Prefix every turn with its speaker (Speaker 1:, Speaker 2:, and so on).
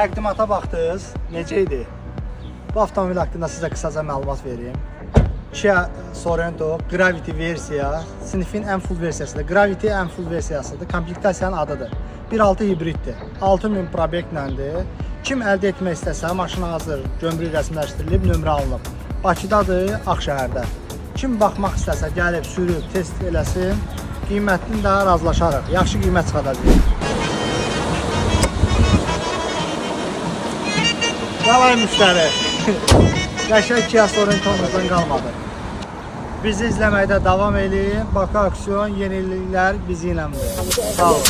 Speaker 1: Təqdimata baxdınız, necə idi? Bu avtomobil haqqında sizə qısaca məlumat vereyim. Kia Sorento Gravity versiya, sinifin ən full versiyasıdır. Gravity ən full versiyasıdır. Komplektasiyanın adıdır. 1.6 hibriddir. 6000 probektəndir. Kim əldə etmək istəsə, maşına hazır, gömrük rəsmiləşdirilib, nömrə alınıb. Bakıdadır, Ağşəhərdə. Kim baxmaq istəsə, gəlib, sürüb, test eləsin. Qiymətini də razılaşarıq. Yaxşı qiymət çıxadacaq. Davay müştəri. Qəşəng Kia Sorentomuzdan qalmadı. Bizi izləməkdə davam edin. Bakı aksiyon, yeniliklər bizi iləmdir. Sağ olun.